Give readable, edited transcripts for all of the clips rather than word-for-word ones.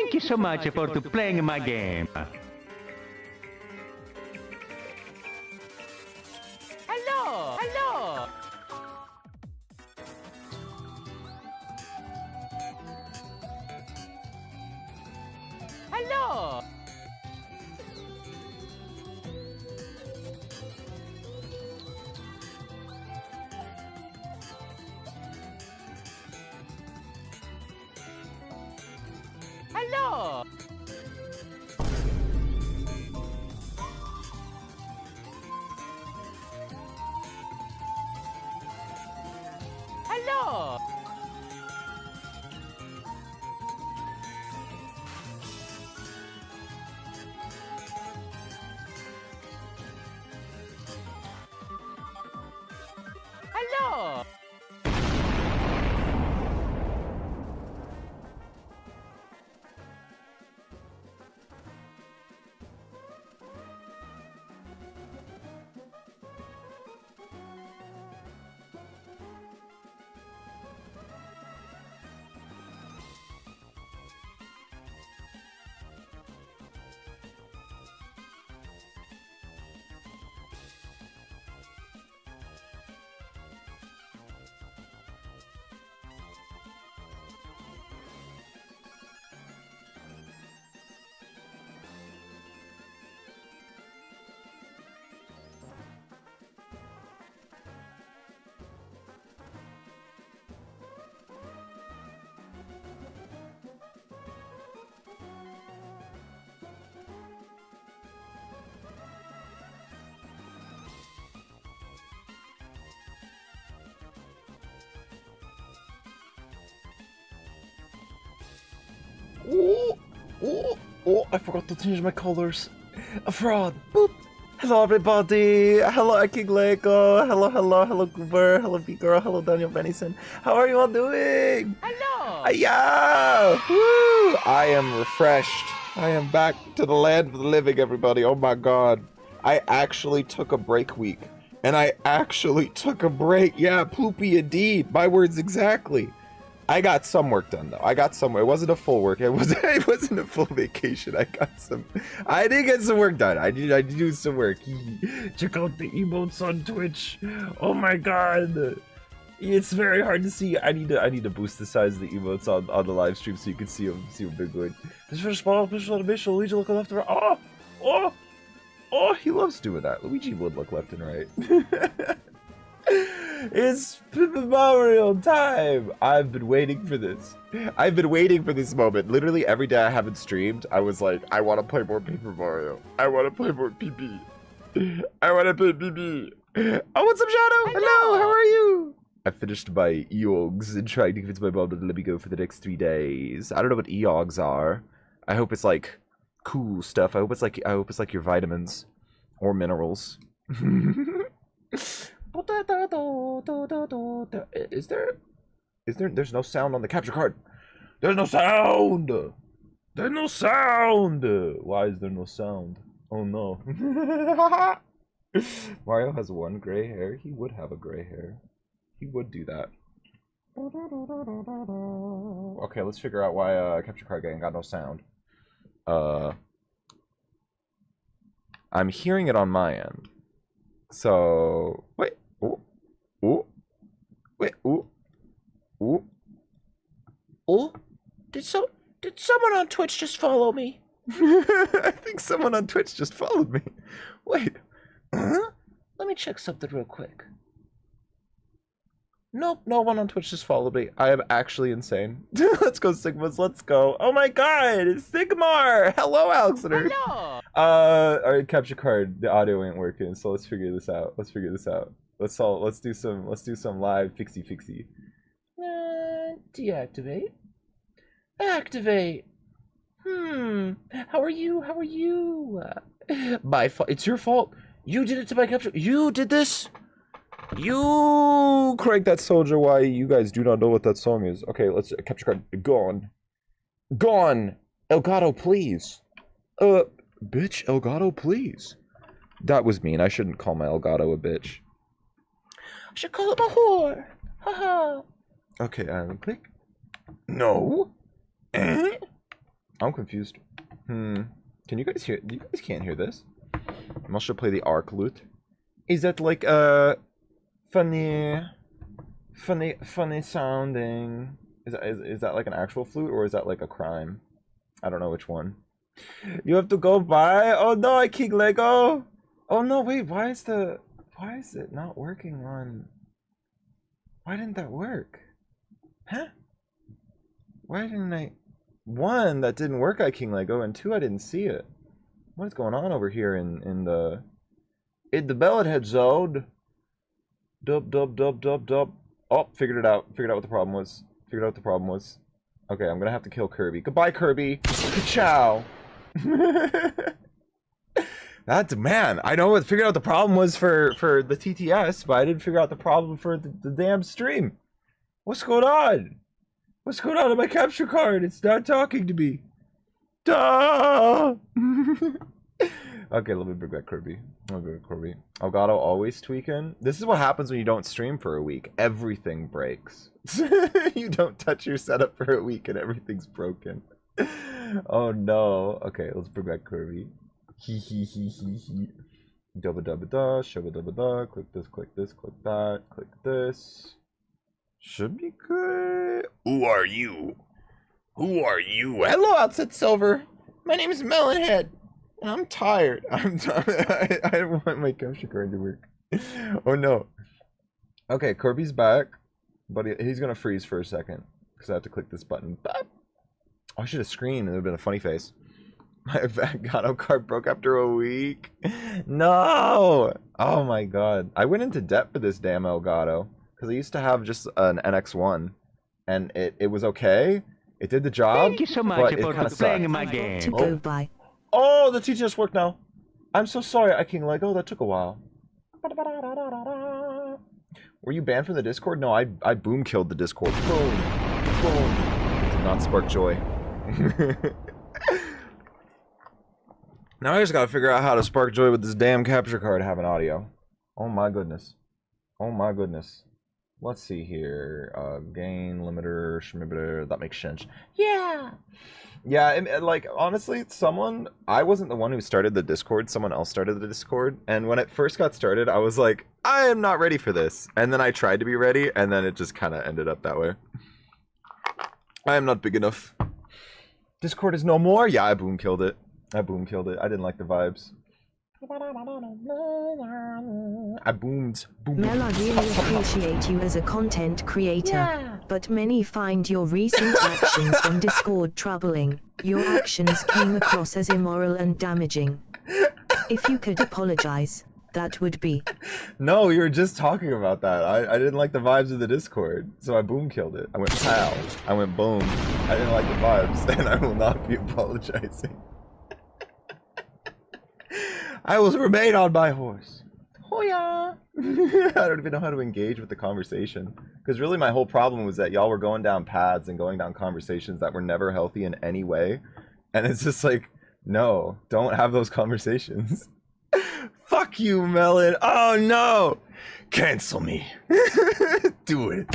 Thank you so much for playing my game. Hello! Hello! Hello! Hello! Hello! Hello! Oh, oh, oh, I forgot to change my colors. A fraud. Boop. Hello, everybody. Hello, King Lego. Hello, Goober. Hello, B-Girl. Hello, Daniel Benison. How are you all doing? Hello! Hiya! Woo! I am refreshed. I am back to the land of the living, everybody. Oh my god. I actually took a break week. And I actually took a break. Yeah, poopy indeed. My words exactly. I got some work done though. I got some. It wasn't a full work. It wasn't a full vacation. I did get some work done. I did do some work. Check out the emotes on Twitch. Oh my god. It's very hard to see. I need to boost the size of the emotes on the live stream so you can see them big one. This first small push automation. Luigi look left and right. Oh, he loves doing that. Luigi would look left and right. It's Paper Mario time! I've been waiting for this. I've been waiting for this moment. Literally every day I haven't streamed, I was like, I want to play more Paper Mario. I want to play more PP. I want to play PP. Oh, what's up, Shadow? Hello, how are you? I finished my EOGs and trying to convince my mom to let me go for the next 3 days. I don't know what EOGs are. I hope it's like cool stuff. I hope it's like your vitamins or minerals. There's no sound on the capture card. There's no sound. There's no sound. Why is there no sound? Oh no. Mario has one gray hair. He would have a gray hair. He would do that. Okay, let's figure out why capture card gang got no sound. I'm hearing it on my end. So wait. Wait. Did someone on Twitch just follow me? I think someone on Twitch just followed me. Wait. Let me check something real quick. Nope, no one on Twitch just followed me. I am actually insane. Let's go, Sigmas. Let's go. Oh my god, it's Sigmar. Hello, Alexander. Hello! Alright, capture card. The audio ain't working, so let's figure this out. Let's do some live fixie. Deactivate. Activate. How are you? My fault. It's your fault. You did it to my capture. You did this. You crank that soldier. Why you guys do not know what that song is? Okay, let's capture card. Gone. Elgato, please. Bitch, Elgato, please. That was mean. I shouldn't call my Elgato a bitch. I should call him a whore. Haha. Okay, click. No. I'm confused. Can you guys hear? You guys can't hear this. I must should play the arc lute. Is that like funny sounding? Is that like an actual flute or is that like a crime? I don't know which one. You have to go by. Oh no, I kick Lego. Oh no, wait. Why is it not working on? Why didn't that work? Huh? Why didn't I? One, that didn't work at King Lego, and two, I didn't see it. What is going on over here in the bellet head zone? Dub. Oh, figured it out. Figured out what the problem was. Okay, I'm gonna have to kill Kirby. Goodbye, Kirby. Ciao. That's, man, I know what figured out the problem was for the TTS, but I didn't figure out the problem for the damn stream. What's going on? What's going on my capture card? It's not talking to me. Duh! Okay, let me bring back Kirby. Elgato always tweaking. This is what happens when you don't stream for a week. Everything breaks. You don't touch your setup for a week and everything's broken. Oh no. Okay, let's bring back Kirby. He. Double da, shabba double da. Click this, click that, click this. Should be good. Who are you? Hello, Outset Silver. My name is Melonhead. And I'm tired. I don't want my capture card to work. Oh no. Okay, Kirby's back. But he's gonna freeze for a second. Because I have to click this button. Oh, I should have screamed. It would have been a funny face. My Elgato card broke after a week. No! Oh my god. I went into debt for this damn Elgato. Because I used to have just an NX1. And it was okay. It did the job. Thank you so much for playing my game. To go by. Oh, the teacher just worked now. I'm so sorry, I King Lego. That took a while. Were you banned from the Discord? No, I boom killed the Discord. Boom. It did not spark joy. Now I just gotta figure out how to spark joy with this damn capture card having audio. Oh my goodness. Let's see here. Gain limiter, schmibiter. That makes sense. Yeah, and, like, honestly, I wasn't the one who started the Discord, someone else started the Discord, and when it first got started, I was like, I am not ready for this, and then I tried to be ready, and then it just kind of ended up that way. I am not big enough. Discord is no more? Yeah, I boom killed it. I didn't like the vibes. I boomed. Boom. Mel, I really appreciate you as a content creator, but many find your recent actions on Discord troubling. Your actions came across as immoral and damaging. If you could apologize, that would be. No, we were just talking about that. I didn't like the vibes of the Discord, so I boom killed it. I went pow. I went boom. I didn't like the vibes, and I will not be apologizing. I will remain on my horse. Oh yeah. I don't even know how to engage with the conversation. Because really my whole problem was that y'all were going down paths and going down conversations that were never healthy in any way. And it's just like, no, don't have those conversations. Fuck you, Melon. Oh no. Cancel me. Do it.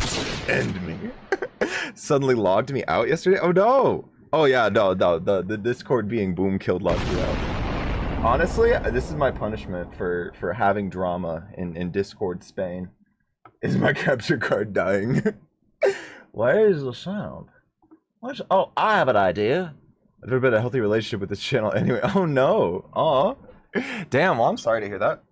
End me. Suddenly logged me out yesterday? Oh no. Oh yeah, no. The Discord being boom killed logged you out. Honestly, this is my punishment for having drama in Discord Spain. Is my capture card dying? Where is the sound? Oh, I have an idea. I've never been in a healthy relationship with this channel anyway. Oh no. Aw. Damn, well, I'm sorry to hear that.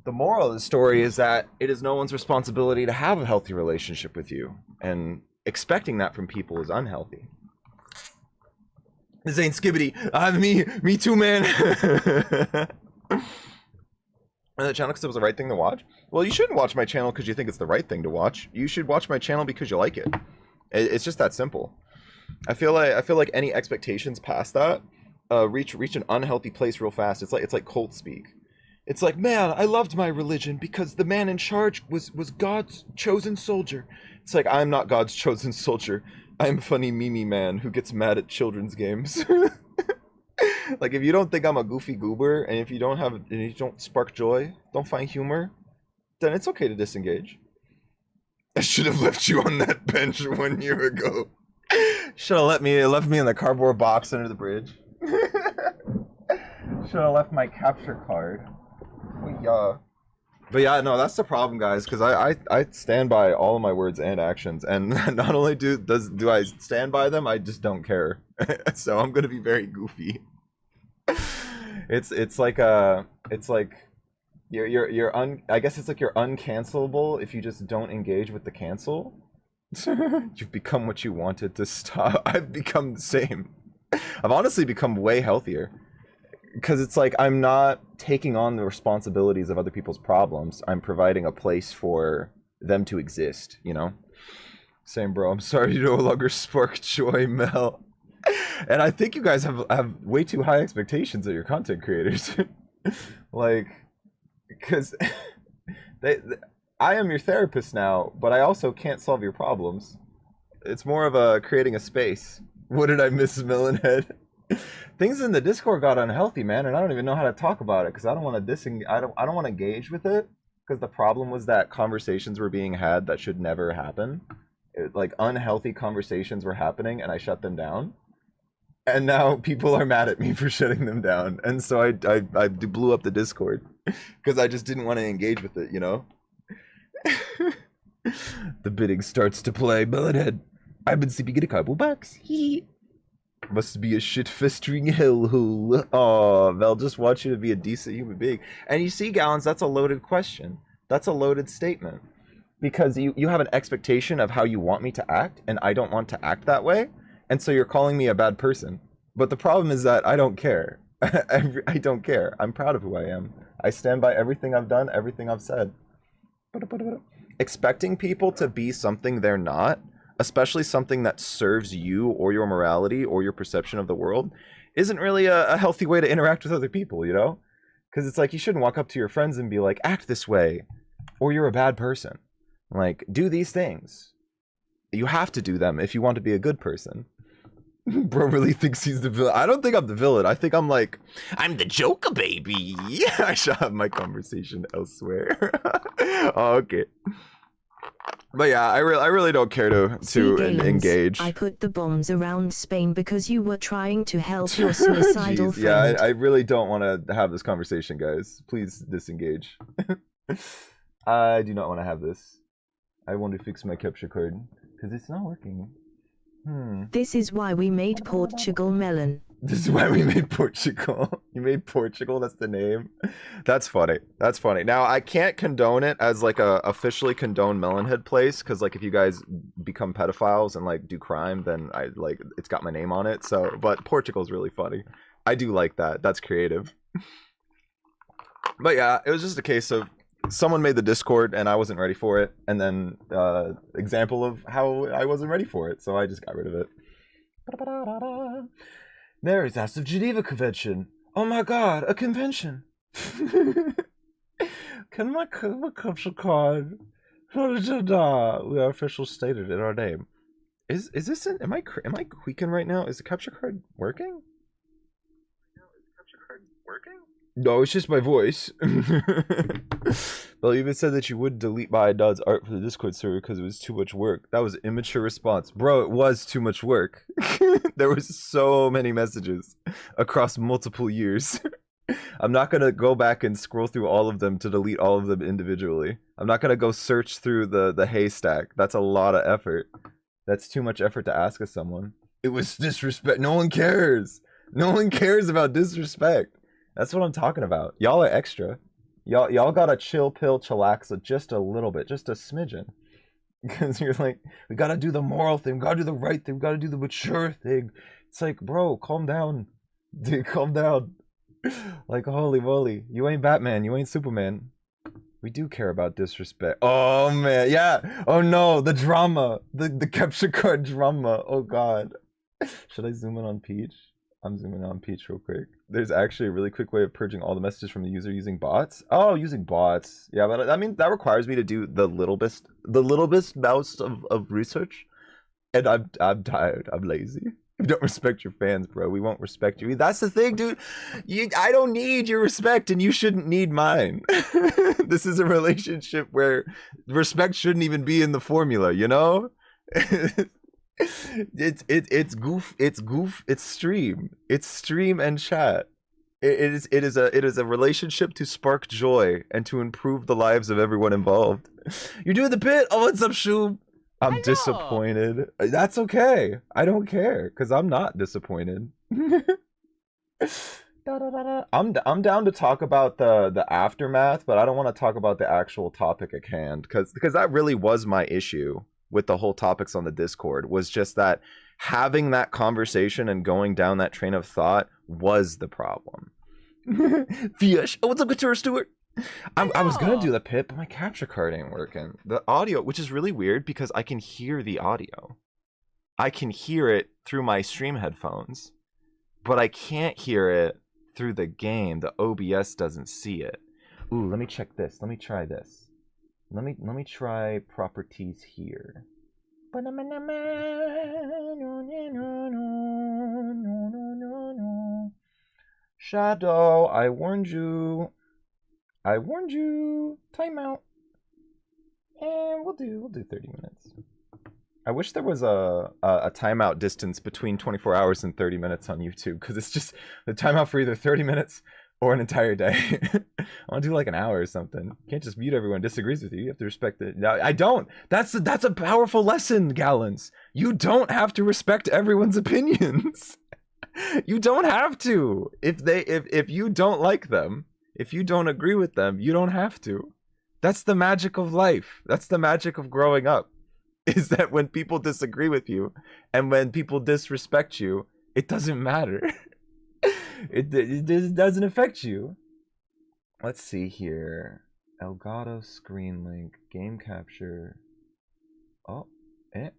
The moral of the story is that it is no one's responsibility to have a healthy relationship with you. And expecting that from people is unhealthy. This ain't Skibbity. Me too, man. The channel because it was the right thing to watch? Well, you shouldn't watch my channel because you think it's the right thing to watch. You should watch my channel because you like it. It's just that simple. I feel like any expectations past that reach an unhealthy place real fast. It's like cult speak. It's like, man, I loved my religion because the man in charge was God's chosen soldier. It's like, I'm not God's chosen soldier. I'm funny Mimi man who gets mad at children's games. Like, if you don't think I'm a goofy goober, and if you don't spark joy, don't find humor, then it's okay to disengage. I should have left you on that bench 1 year ago. Should have left me in the cardboard box under the bridge. Should have left my capture card. But yeah, no, that's the problem, guys, because I stand by all of my words and actions, and not only do I stand by them, I just don't care. So I'm gonna be very goofy. It's like I guess it's like you're uncancelable if you just don't engage with the cancel. You've become what you wanted to stop. I've become the same. I've honestly become way healthier. Because it's like I'm not taking on the responsibilities of other people's problems. I'm providing a place for them to exist, you know? Same, bro. I'm sorry you no longer spark joy, Mel. And I think you guys have way too high expectations of your content creators. Like, because I am your therapist now, but I also can't solve your problems. It's more of a creating a space. What did I miss, Melonhead? Things in the Discord got unhealthy, man, and I don't even know how to talk about it because I don't want to I don't want to engage with it because the problem was that conversations were being had that should never happen. Like unhealthy conversations were happening, and I shut them down. And now people are mad at me for shutting them down, and so I blew up the Discord because I just didn't want to engage with it, you know. The bidding starts to play. Melonhead, I've been sleeping in a cardboard box. Must be a shit-festering hellhole. Aw, they'll just want you to be a decent human being. And you see, Gallons, that's a loaded question. That's a loaded statement. Because you have an expectation of how you want me to act, and I don't want to act that way. And so you're calling me a bad person. But the problem is that I don't care. I don't care. I'm proud of who I am. I stand by everything I've done, everything I've said. Expecting people to be something they're not, especially something that serves you or your morality or your perception of the world, isn't really a healthy way to interact with other people, you know? Because it's like you shouldn't walk up to your friends and be like, act this way, or you're a bad person. Like, do these things. You have to do them if you want to be a good person. Bro really thinks he's the villain. I don't think I'm the villain. I think I'm like, I'm the Joker, baby. I should have my conversation elsewhere. Oh, okay. But yeah, I really don't care to engage. I put the bombs around Spain because you were trying to help your suicidal friend. Yeah, I really don't want to have this conversation, guys. Please disengage. I do not want to have this. I want to fix my capture card because it's not working. This is why we made Portugal Melon. This is why we made Portugal. You made Portugal, that's the name. That's funny. That's funny. Now, I can't condone it as like a officially condoned Melonhead place, because like if you guys become pedophiles and like do crime, then I like it's got my name on it. So, but Portugal's really funny. I do like that. That's creative. But yeah, it was just a case of someone made the Discord and I wasn't ready for it, and then example of how I wasn't ready for it, so I just got rid of it. Mary's asked of Geneva Convention. Oh my god, a convention. Can my capture card? We are official stated in our name. Is this an, am I tweaking right now? Is the capture card working? No, it's just my voice. Well, you even said that you would delete my Dodd's art for the Discord server because it was too much work. That was an immature response. Bro, it was too much work. There was so many messages across multiple years. I'm not going to go back and scroll through all of them to delete all of them individually. I'm not going to go search through the haystack. That's a lot of effort. That's too much effort to ask of someone. It was disrespect. No one cares. No one cares about disrespect. That's what I'm talking about. Y'all are extra. Y'all gotta chill pill chillax just a little bit, just a smidgen. Because you're like, we gotta do the moral thing, we gotta do the right thing, we gotta do the mature thing. It's like, bro, calm down. Dude, calm down. Like, holy moly. You ain't Batman, you ain't Superman. We do care about disrespect. Oh man, yeah. Oh no, the drama. The capture card drama. Oh god. Should I zoom in on Peach? I'm zooming on Peach real quick. There's actually a really quick way of purging all the messages from the user using bots. Oh, using bots. Yeah, but I mean that requires me to do the little bit mouse of research. And I'm tired. I'm lazy. You don't respect your fans, bro. We won't respect you. That's the thing, dude. I don't need your respect, and you shouldn't need mine. This is a relationship where respect shouldn't even be in the formula, you know? It's stream and chat. It is a relationship to spark joy and to improve the lives of everyone involved. You're doing the bit. Oh, what's up, Shub? I'm disappointed. That's okay. I don't care because I'm not disappointed. I'm down to talk about the aftermath, but I don't want to talk about the actual topic at hand because that really was my issue with the whole topics on the Discord, was just that having that conversation and going down that train of thought was the problem. Fish. Oh, what's up, Guitar Stewart? I was gonna do the pit, but my capture card ain't working. The audio, which is really weird because I can hear the audio. I can hear it through my stream headphones, but I can't hear it through the game. The OBS doesn't see it. Ooh, let me check this. Let me try this. Let me try properties here. Shadow, I warned you. I warned you. Timeout. And we'll do 30 minutes. I wish there was a timeout distance between 24 hours and 30 minutes on YouTube, because it's just the timeout for either 30 minutes or an entire day. I want to do like an hour or something. You can't just mute everyone who disagrees with you. You have to respect it. No, I don't. That's a powerful lesson, Gallons. You don't have to respect everyone's opinions. You don't have to. If you don't like them, if you don't agree with them, you don't have to. That's the magic of life. That's the magic of growing up. Is that when people disagree with you and when people disrespect you, it doesn't matter. It doesn't affect you. Let's see here. Elgato screen link, game capture. I'll deactivate.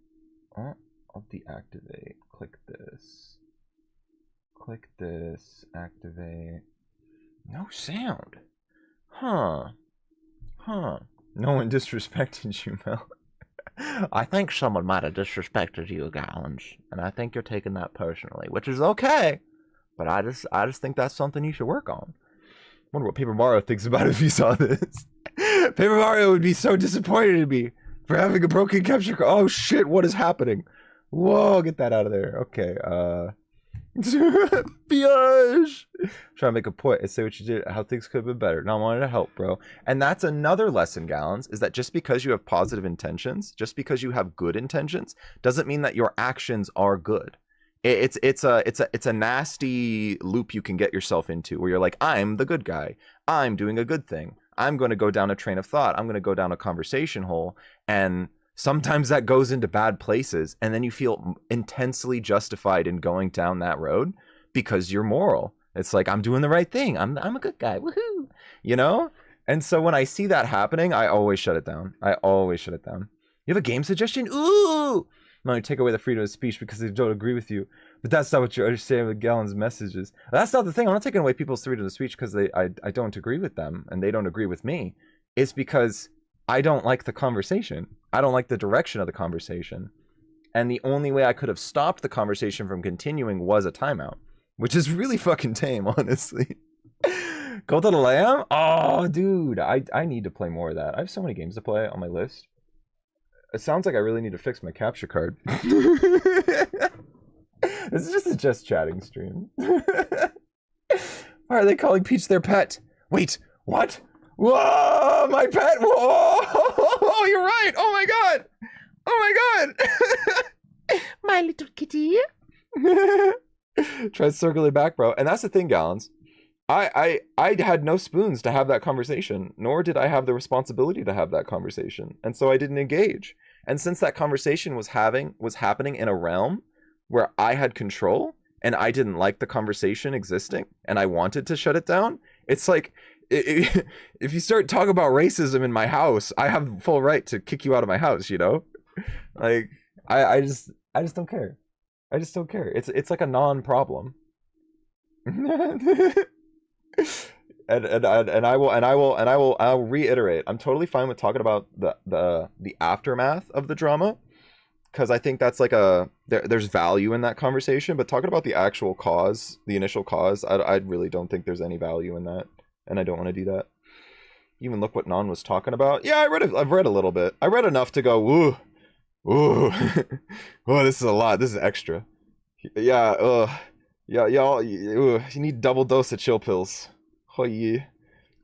Click this. Click this. Activate. No sound. Huh. No one disrespected you, Mel. I think someone might have disrespected you, Gallons, and I think you're taking that personally, which is okay. But I just think that's something you should work on. Wonder what Paper Mario thinks about it if he saw this. Paper Mario would be so disappointed in me for having a broken capture card. Oh shit, what is happening? Whoa, get that out of there. Okay, Biage! Trying to make a point and say what you did, how things could have been better. Not wanting to help, bro. And that's another lesson, Gallons, is that just because you have positive intentions, just because you have good intentions, doesn't mean that your actions are good. It's a nasty loop you can get yourself into where you're like, I'm the good guy. I'm doing a good thing. I'm going to go down a train of thought. I'm going to go down a conversation hole. And sometimes that goes into bad places. And then you feel intensely justified in going down that road because you're moral. It's like, I'm doing the right thing. I'm a good guy. Woohoo. You know? And so when I see that happening, I always shut it down. You have a game suggestion? Ooh! No, you take away the freedom of speech because they don't agree with you. But that's not what you're understanding with Gallon's messages. That's not the thing. I'm not taking away people's freedom of speech because I don't agree with them and they don't agree with me. It's because I don't like the conversation. I don't like the direction of the conversation. And the only way I could have stopped the conversation from continuing was a timeout, which is really fucking tame, honestly. Go to the Lamb? Oh, dude, I need to play more of that. I have so many games to play on my list. It sounds like I really need to fix my capture card. This is just a just chatting stream. Why are they calling Peach their pet? Wait, what? Whoa, my pet! Whoa, you're right! Oh my god! Oh my god! My little kitty. Try circling back, bro. And that's the thing, Gallons. I had no spoons to have that conversation, nor did I have the responsibility to have that conversation, and so I didn't engage. And since that conversation was happening in a realm where I had control and I didn't like the conversation existing and I wanted to shut it down, it's like if you start talking about racism in my house, I have full right to kick you out of my house, you know? Like I just don't care. I just don't care. It's like a non-problem. I'll reiterate. I'm totally fine with talking about the aftermath of the drama, because I think that's like there's value in that conversation. But talking about the actual cause, the initial cause, I really don't think there's any value in that, and I don't want to do that. Even look what Non was talking about. Yeah, I've read a little bit. I read enough to go, woo, Ooh. Oh, this is a lot. This is extra. Yeah, yeah, y'all, you need double dose of chill pills. Oh, yeah.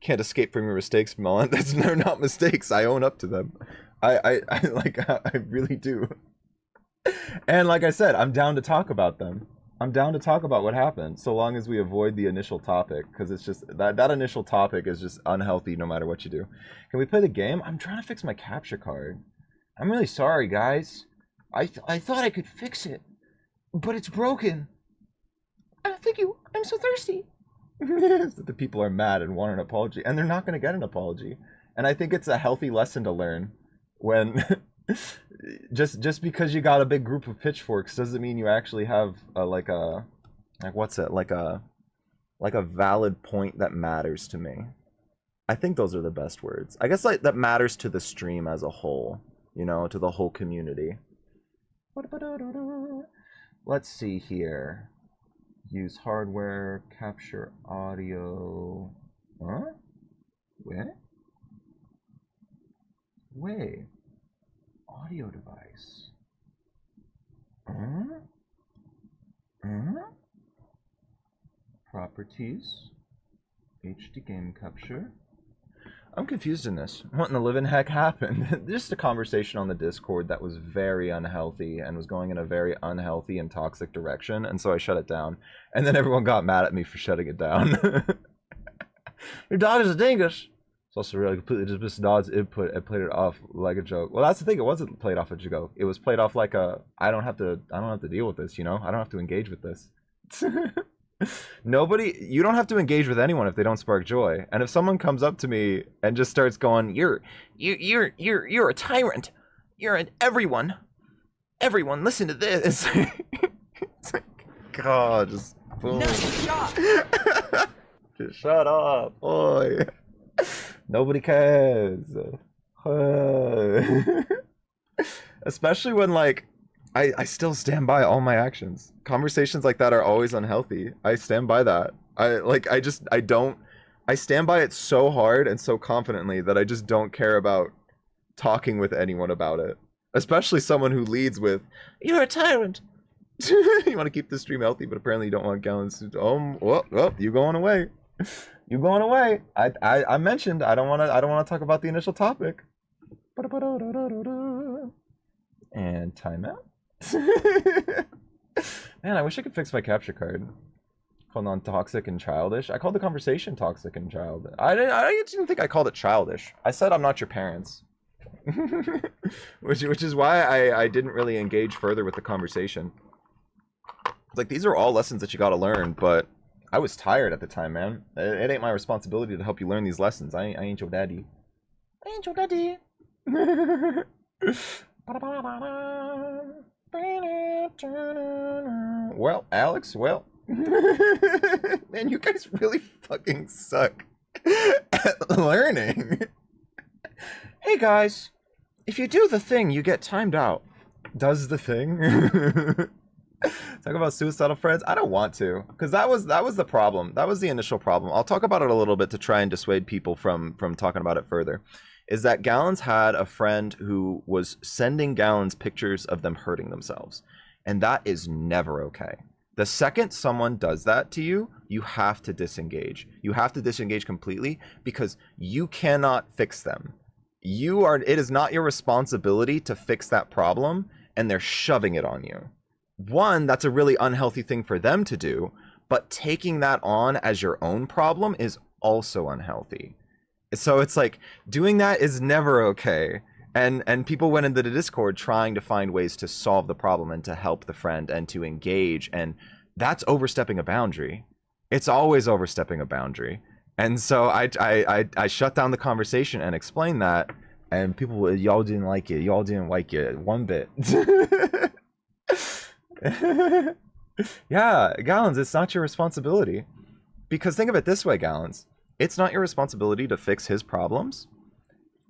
Can't escape from your mistakes, Melon. They're not mistakes. I own up to them. I really do. And like I said, I'm down to talk about them. I'm down to talk about what happened, so long as we avoid the initial topic, because it's just that initial topic is just unhealthy no matter what you do. Can we play the game? I'm trying to fix my capture card. I'm really sorry, guys. I thought I could fix it, but it's broken. Thank you. I'm so thirsty. The people are mad and want an apology, and they're not going to get an apology. And I think it's a healthy lesson to learn when just because you got a big group of pitchforks doesn't mean you actually have like a valid point that matters to me. I think those are the best words. I guess like that matters to the stream as a whole, you know, to the whole community. Let's see here. Use hardware, capture audio. Huh? Wait. Audio device. Properties. HD game capture. I'm confused in this. What in the living heck happened? Just a conversation on the Discord that was very unhealthy and was going in a very unhealthy and toxic direction, and so I shut it down. And then everyone got mad at me for shutting it down. Your dog is a dingus. It's also really completely dismissed Dod's input and played it off like a joke. Well, that's the thing. It wasn't played off a joke. It was played off like a I don't have to deal with this. You know, I don't have to engage with this. You don't have to engage with anyone if they don't spark joy. And if someone comes up to me and just starts going, you're a tyrant. You're an everyone listen to this. It's like, God, just boom. Nice shot. Just shut up, boy. Nobody cares. Especially when like I still stand by all my actions. Conversations like that are always unhealthy. I stand by that. I stand by it so hard and so confidently that I just don't care about talking with anyone about it. Especially someone who leads with, you're a tyrant. You want to keep the stream healthy, but apparently you don't want gallons. Well, you going away. You going away. I mentioned I don't want to talk about the initial topic. And timeout. Man, I wish I could fix my capture card. Called on toxic and childish. I called the conversation toxic and childish. I didn't think I called it childish. I said I'm not your parents. which is why I didn't really engage further with the conversation. It's like, these are all lessons that you gotta learn, but I was tired at the time, man. It ain't my responsibility to help you learn these lessons. I ain't your daddy. I ain't your daddy. Well, Alex, well. Man, you guys really fucking suck at learning. Hey guys, if you do the thing, you get timed out. Does the thing? Talk about suicidal friends? I don't want to, because that was the problem. That was the initial problem. I'll talk about it a little bit to try and dissuade people from talking about it further. Is that Gallons had a friend who was sending Gallons pictures of them hurting themselves. And that is never okay. The second someone does that to you, you have to disengage. You have to disengage completely, because you cannot fix them. It is not your responsibility to fix that problem, and they're shoving it on you. One, that's a really unhealthy thing for them to do, but taking that on as your own problem is also unhealthy. So it's like, doing that is never okay. And people went into the Discord trying to find ways to solve the problem and to help the friend and to engage, and that's overstepping a boundary. It's always overstepping a boundary. And so I shut down the conversation and explained that, and people, y'all didn't like it. Y'all didn't like it one bit. Yeah, Gallons, it's not your responsibility. Because think of it this way, Gallons. It's not your responsibility to fix his problems.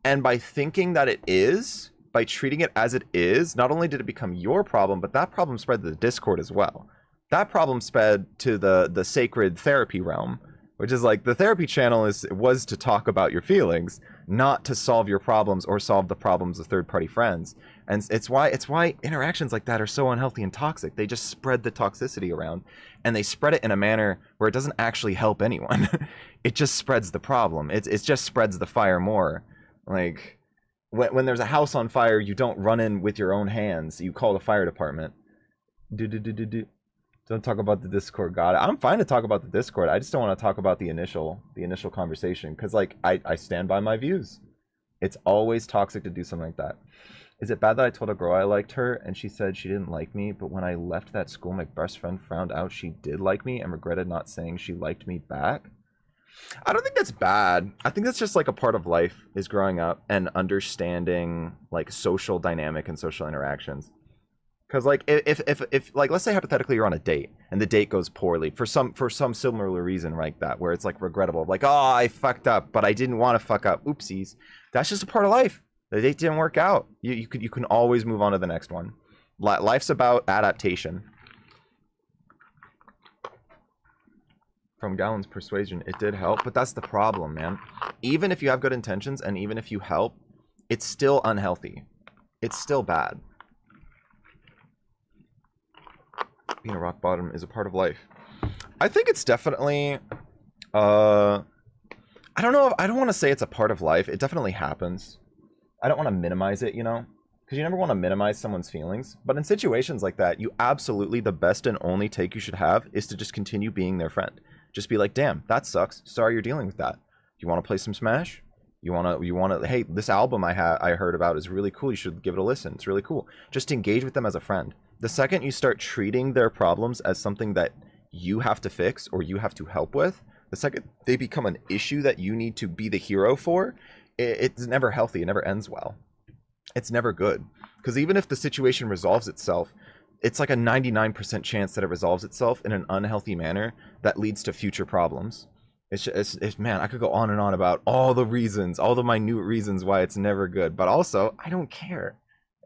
And by thinking that it is, by treating it as it is, not only did it become your problem, but that problem spread to the Discord as well. That problem spread to the sacred therapy realm, which is like, the therapy channel was to talk about your feelings, not to solve your problems or solve the problems of third-party friends. And it's why interactions like that are so unhealthy and toxic. They just spread the toxicity around, and they spread it in a manner where it doesn't actually help anyone. It just spreads the problem. It just spreads the fire more. Like when there's a house on fire, you don't run in with your own hands. You call the fire department. Don't talk about the Discord. God, I'm fine to talk about the Discord. I just don't want to talk about the initial conversation, because like I stand by my views. It's always toxic to do something like that. Is it bad that I told a girl I liked her and she said she didn't like me, but when I left that school, my best friend found out she did like me and regretted not saying she liked me back? I don't think that's bad. I think that's just like a part of life, is growing up and understanding like social dynamic and social interactions. Because like if like, let's say hypothetically you're on a date and the date goes poorly for some similar reason like that, where it's like regrettable, like, oh, I fucked up, but I didn't want to fuck up. Oopsies. That's just a part of life. The date didn't work out. You can always move on to the next one. Life's about adaptation. From Gallon's persuasion, it did help, but that's the problem, man. Even if you have good intentions and even if you help, it's still unhealthy. It's still bad. Being a rock bottom is a part of life. I think it's definitely I don't know, I don't want to say it's a part of life. It definitely happens. I don't want to minimize it, you know, because you never want to minimize someone's feelings. But in situations like that, you absolutely, the best and only take you should have is to just continue being their friend. Just be like, damn, that sucks. Sorry you're dealing with that. You want to play some Smash? You want to, hey, this album I heard about is really cool. You should give it a listen. It's really cool. Just engage with them as a friend. The second you start treating their problems as something that you have to fix or you have to help with, the second they become an issue that you need to be the hero for, it's never healthy. It never ends well. It's never good. Because even if the situation resolves itself, it's like a 99% chance that it resolves itself in an unhealthy manner that leads to future problems. It's man, I could go on and on about all the reasons, all the minute reasons why it's never good. But also, I don't care.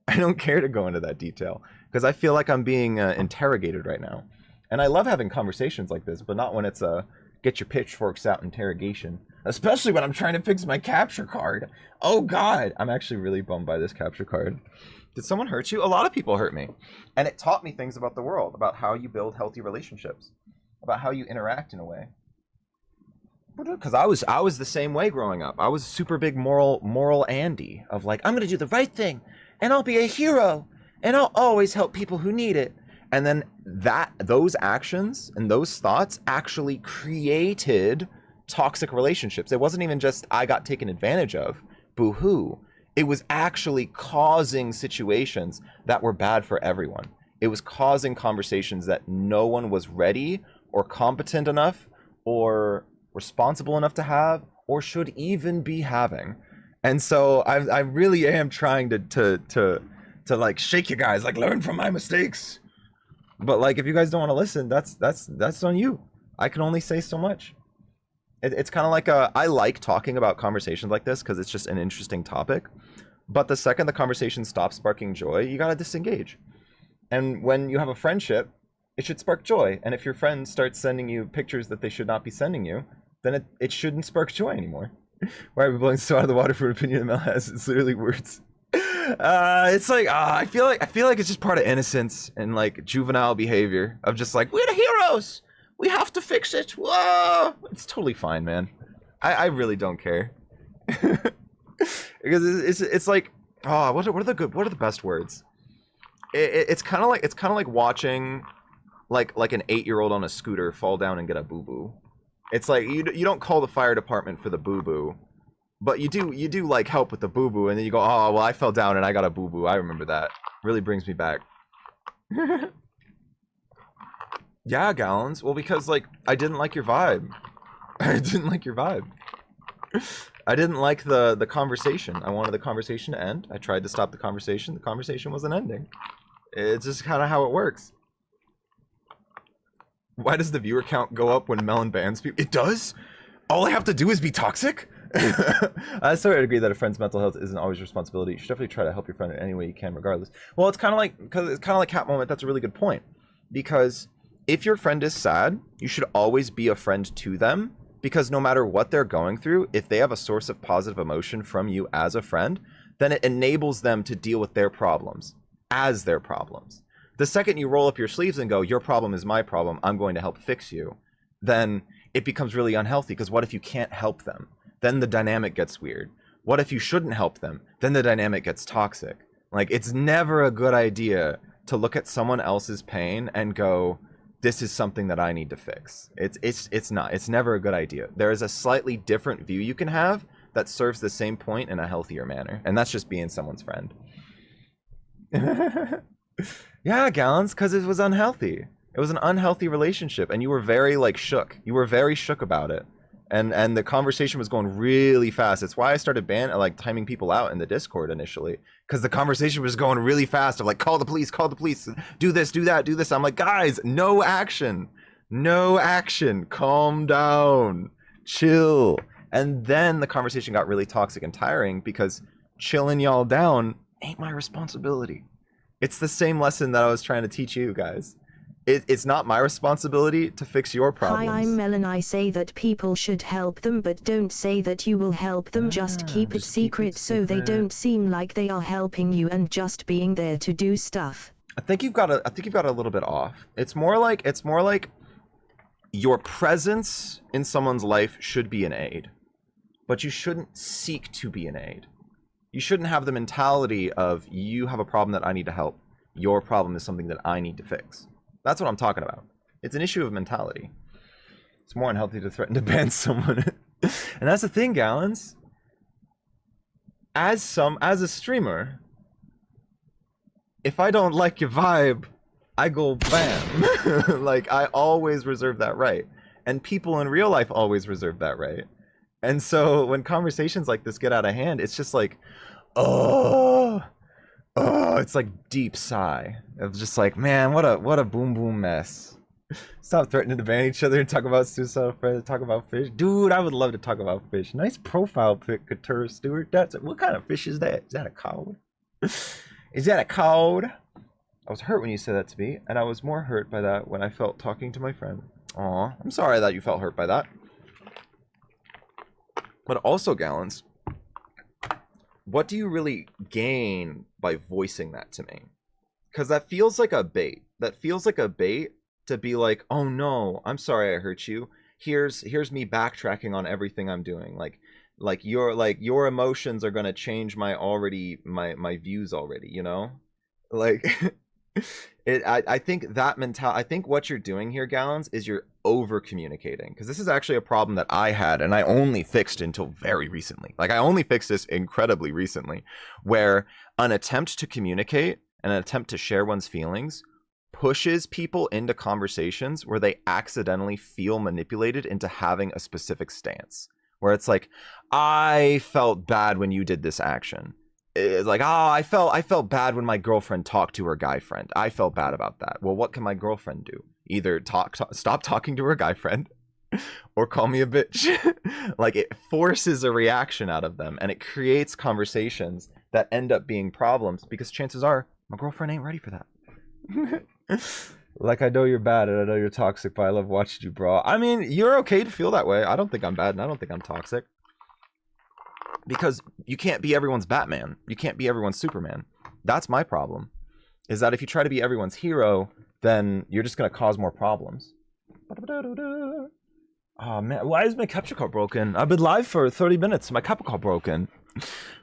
I don't care to go into that detail because I feel like I'm being interrogated right now. And I love having conversations like this, but not when it's a get your pitchforks out interrogation. Especially when I'm trying to fix my capture card. Oh God, I'm actually really bummed by this capture card. Did someone hurt you? A lot of people hurt me. And it taught me things about the world, about how you build healthy relationships, about how you interact in a way. Because I was the same way growing up. I was a super big moral Andy of like, I'm gonna do the right thing and I'll be a hero and I'll always help people who need it. And then those actions and those thoughts actually created toxic relationships. It wasn't even just I got taken advantage of, boo-hoo. It was actually causing situations that were bad for everyone. It was causing conversations that no one was ready or competent enough or responsible enough to have or should even be having. And so I really am trying to like shake you guys, like learn from my mistakes. But like if you guys don't want to listen, that's on you. I can only say so much. It's kind of like I like talking about conversations like this because it's just an interesting topic. But the second the conversation stops sparking joy, you gotta disengage. And when you have a friendship, it should spark joy. And if your friend starts sending you pictures that they should not be sending you, then it shouldn't spark joy anymore. Why are we blowing so out of the water for an opinion that Mel has? It's literally words. It's like I feel like it's just part of innocence and like juvenile behavior of just like, we're the heroes. We have to fix it. Whoa! It's totally fine, man. I really don't care. Because it's like, oh, what are the best words? It's kind of like watching like an 8-year-old on a scooter fall down and get a boo-boo. It's like you don't call the fire department for the boo-boo, but you do like help with the boo-boo, and then you go, oh well, I fell down and I got a boo-boo. I remember that. Really brings me back. Yeah, Gallons. Well, because like I didn't like your vibe. I didn't like your vibe. I didn't like the conversation. I wanted the conversation to end. I tried to stop the conversation. The conversation wasn't ending. It's just kind of how it works. Why does the viewer count go up when Melon bans people? It does? All I have to do is be toxic? I sort of agree that a friend's mental health isn't always responsibility. You should definitely try to help your friend in any way you can, regardless. Well, it's kind of like Cat Moment. That's a really good point. Because if your friend is sad, you should always be a friend to them. Because no matter what they're going through, if they have a source of positive emotion from you as a friend, then it enables them to deal with their problems as their problems. The second you roll up your sleeves and go, your problem is my problem, I'm going to help fix you, then it becomes really unhealthy, because what if you can't help them? Then the dynamic gets weird. What if you shouldn't help them? Then the dynamic gets toxic. Like, it's never a good idea to look at someone else's pain and go, this is something that I need to fix. It's not. It's never a good idea. There is a slightly different view you can have that serves the same point in a healthier manner, and that's just being someone's friend. Yeah, Gallons, because it was unhealthy. It was an unhealthy relationship, and you were very, like, shook. You were very shook about it. And the conversation was going really fast. It's why I started timing people out in the Discord initially, because the conversation was going really fast of like, call the police, do this, do that, do this. I'm like, guys, no action, calm down, chill. And then the conversation got really toxic and tiring, because chilling y'all down ain't my responsibility. It's the same lesson that I was trying to teach you guys. It's not my responsibility to fix your problems. Hi, I'm Melon. I say that people should help them, but don't say that you will help them. Just keep it secret so they don't seem like they are helping you and just being there to do stuff. I think you've got a little bit off. It's more like your presence in someone's life should be an aid, but you shouldn't seek to be an aid. You shouldn't have the mentality of, you have a problem that I need to help. Your problem is something that I need to fix. That's what I'm talking about. It's an issue of mentality. It's more unhealthy to threaten to ban someone. And that's the thing, Gallons. As a streamer, if I don't like your vibe, I go bam. Like, I always reserve that right. And people in real life always reserve that right. And so when conversations like this get out of hand, it's just like, oh, it's like deep sigh. It's just like, man, what a boom boom mess. Stop threatening to ban each other and talk about suicide, talk about fish. Dude, I would love to talk about fish. Nice profile pic, Couture Stewart. What kind of fish is that? Is that a cod? Is that a cod? I was hurt when you said that to me, and I was more hurt by that when I felt talking to my friend. Aw, I'm sorry that you felt hurt by that. But also, Gallons, what do you really gain by voicing that to me? Because that feels like a bait. That feels like a bait to be like, oh no, I'm sorry I hurt you. Here's me backtracking on everything I'm doing. Like your emotions are gonna change my views already, you know? Like I think that I think what you're doing here, Gallons, is you're over communicating, because this is actually a problem that I had, and I only fixed until very recently. Like, I only fixed this incredibly recently, where an attempt to communicate and an attempt to share one's feelings pushes people into conversations where they accidentally feel manipulated into having a specific stance, where it's like, I felt bad when you did this action. It's like, oh, I felt bad when my girlfriend talked to her guy friend. I felt bad about that. Well, what can my girlfriend do? Either stop talking to her guy friend, or call me a bitch. Like, it forces a reaction out of them, and it creates conversations that end up being problems, because chances are my girlfriend ain't ready for that. Like, I know you're bad and I know you're toxic, but I love watching you, bro. I mean, you're okay to feel that way. I don't think I'm bad, and I don't think I'm toxic. Because you can't be everyone's Batman. You can't be everyone's Superman. That's my problem. Is that if you try to be everyone's hero, then you're just going to cause more problems. Oh, man. Why is my capture card broken? I've been live for 30 minutes. My capture card broken.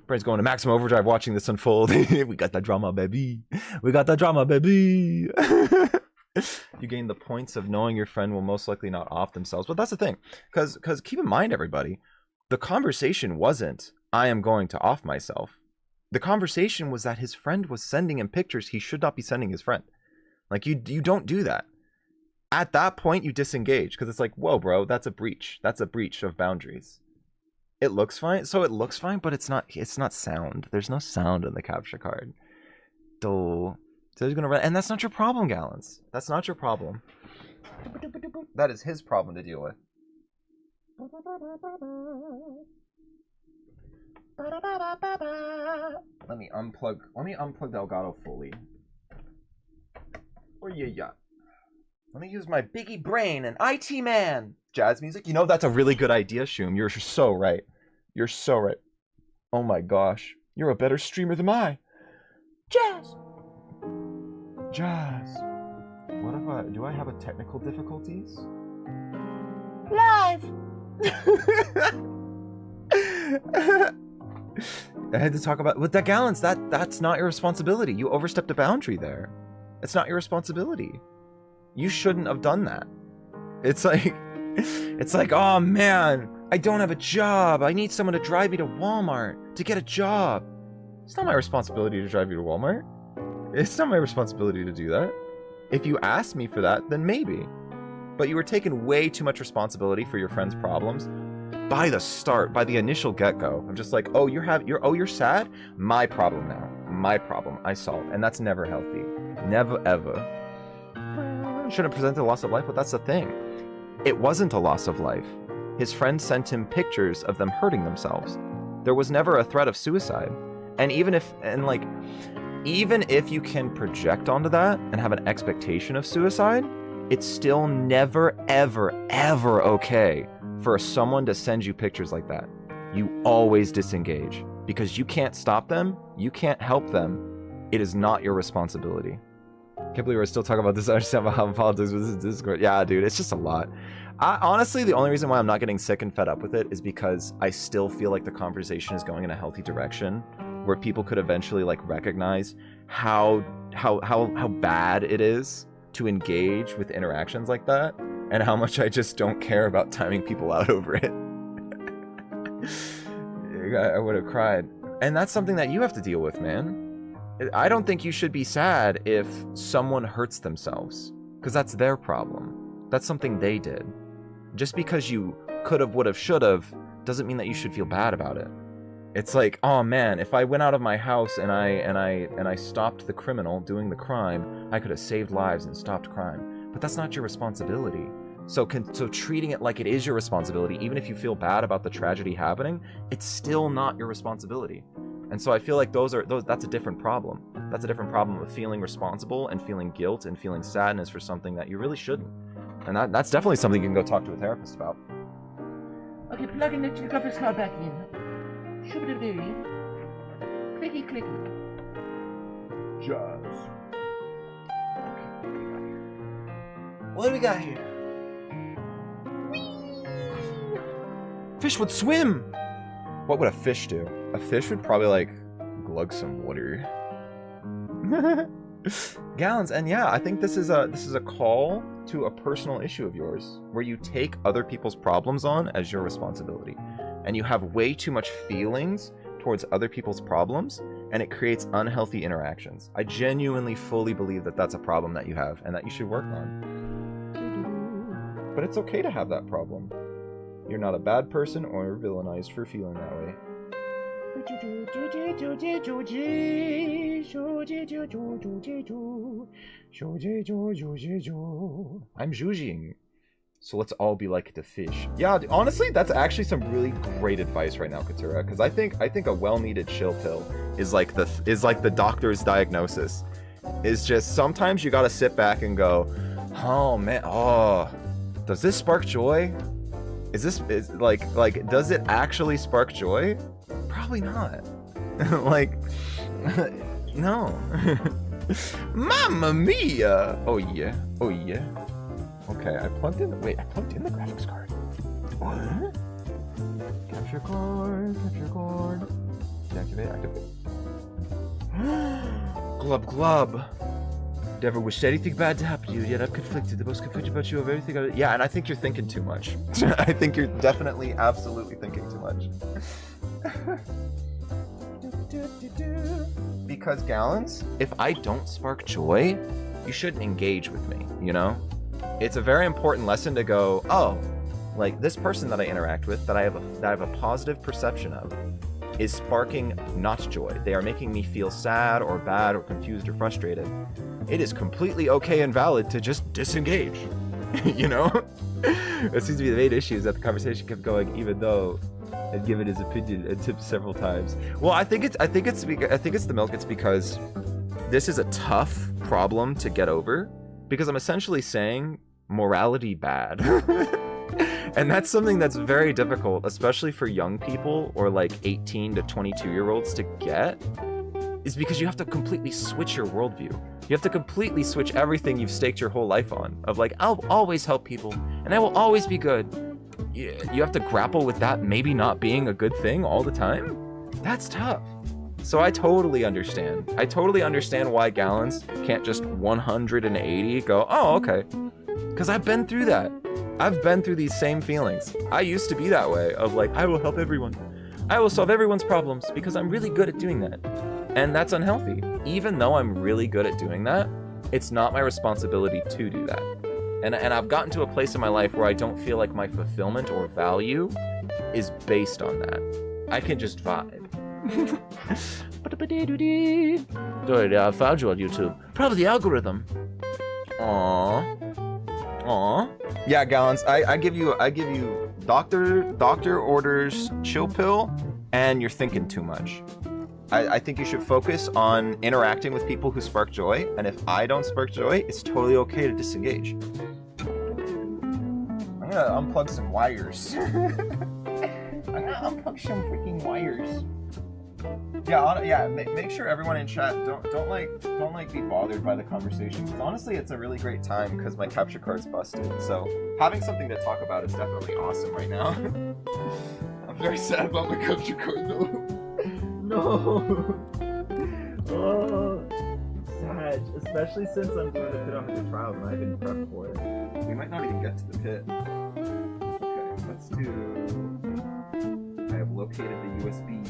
Brain's going to maximum overdrive watching this unfold. We got that drama, baby. We got that drama, baby. You gain the points of knowing your friend will most likely not off themselves. But that's the thing. Because keep in mind, everybody, the conversation wasn't, I am going to off myself. The conversation was that his friend was sending him pictures he should not be sending his friend. Like, you don't do that. At that point, you disengage, because it's like, whoa, bro, that's a breach. That's a breach of boundaries. It looks fine. So it looks fine, but it's not sound. There's no sound in the capture card. So he's gonna run, and that's not your problem, Gallons. That's not your problem. That is his problem to deal with. Let me unplug the Elgato fully. Or yeah. Let me use my biggie brain and IT man. Jazz music. You know, that's a really good idea, Shoom. You're so right. You're so right. Oh my gosh. You're a better streamer than I. Jazz. Jazz. What if do I have a technical difficulties? Live. I had to talk about with that gallons. That's not your responsibility. You overstepped a boundary there. It's not your responsibility. You shouldn't have done that. It's like, oh man, I don't have a job. I need someone to drive me to Walmart to get a job. It's not my responsibility to drive you to Walmart. It's not my responsibility to do that. If you asked me for that, then maybe. But you were taking way too much responsibility for your friend's problems by the start, by the initial get-go. I'm just like, oh, you're sad? My problem now. My problem. I solve. And that's never healthy. Never ever. Shouldn't present a loss of life, but that's the thing. It wasn't a loss of life. His friend sent him pictures of them hurting themselves. There was never a threat of suicide. And even if you can project onto that and have an expectation of suicide, it's still never, ever, ever okay for someone to send you pictures like that. You always disengage because you can't stop them. You can't help them. It is not your responsibility. Can't believe we're still talking about this. I understand about how politics with this Discord. Yeah, dude, it's just a lot. Honestly, the only reason why I'm not getting sick and fed up with it is because I still feel like the conversation is going in a healthy direction where people could eventually like recognize how bad it is to engage with interactions like that and how much I just don't care about timing people out over it. I would have cried. And that's something that you have to deal with, man. I don't think you should be sad if someone hurts themselves, because that's their problem. That's something they did. Just because you could have, would have, should have, doesn't mean that you should feel bad about it. It's like, oh man, if I went out of my house and I stopped the criminal doing the crime, I could have saved lives and stopped crime. But that's not your responsibility. So treating it like it is your responsibility, even if you feel bad about the tragedy happening, it's still not your responsibility. And so I feel like that's a different problem. That's a different problem of feeling responsible and feeling guilt and feeling sadness for something that you really shouldn't. And that's definitely something you can go talk to a therapist about. Okay, plugging the graphics card back in. Shoo-ba-doo-doo. Clicky, clicky. Jazz. What do we got here? Whee! Fish would swim! What would a fish do? A fish would probably, like, glug some water. Gallons, and yeah, I think this is a call to a personal issue of yours, where you take other people's problems on as your responsibility. And you have way too much feelings towards other people's problems, and it creates unhealthy interactions. I genuinely fully believe that that's a problem that you have, and that you should work on. But it's okay to have that problem. You're not a bad person or villainized for feeling that way. I'm Zhuzhing. So let's all be like the fish. Yeah, honestly, that's actually some really great advice right now, Katura. Because I think a well-needed chill pill is like the doctor's diagnosis. Is just sometimes you gotta sit back and go, oh man, oh, does this spark joy? Is like does it actually spark joy? Probably not. Like, no. Mamma mia! Oh yeah, oh yeah. Okay, I plugged in the graphics card. What? Capture card. Deactivate, activate. Glub. Never wished anything bad to happen to you, yet I'm conflicted. The most conflicted about you of everything. Yeah, and I think you're thinking too much. I think you're definitely, absolutely thinking too much. Because, Gallons, if I don't spark joy, you shouldn't engage with me, you know? It's a very important lesson to go, oh, like this person that I interact with, that I have a positive perception of, is sparking not joy. They are making me feel sad or bad or confused or frustrated. It is completely okay and valid to just disengage. You know? It seems to be the main issue is that the conversation kept going, even though I'd given his opinion and tips several times. Well, I think it's the milk. It's because this is a tough problem to get over, because I'm essentially saying morality bad. And that's something that's very difficult, especially for young people or like 18 to 22-year-olds to get, is because you have to completely switch your worldview. You have to completely switch everything you've staked your whole life on, of like, I'll always help people and I will always be good. You have to grapple with that maybe not being a good thing all the time. That's tough. So I totally understand. I totally understand why Gallons can't just 180 go, oh, okay. Because I've been through that. I've been through these same feelings. I used to be that way of like, I will help everyone. I will solve everyone's problems because I'm really good at doing that. And that's unhealthy. Even though I'm really good at doing that, it's not my responsibility to do that. And I've gotten to a place in my life where I don't feel like my fulfillment or value is based on that. I can just vibe. Good, I found you on YouTube. Probably the algorithm. Aww. Yeah, Gallons, I give you doctor orders chill pill, and you're thinking too much. I think you should focus on interacting with people who spark joy, and if I don't spark joy, it's totally okay to disengage. I'm gonna unplug some wires. I'm gonna unplug some freaking wires. Yeah, make sure everyone in chat don't be bothered by the conversation. Because honestly, it's a really great time because my capture card's busted. So having something to talk about is definitely awesome right now. I'm very sad about my capture card though. No. Oh, sad. Especially since I'm doing the pit on the trial and I've been prepped for it. We might not even get to the pit. Okay, let's do. I have located the USB.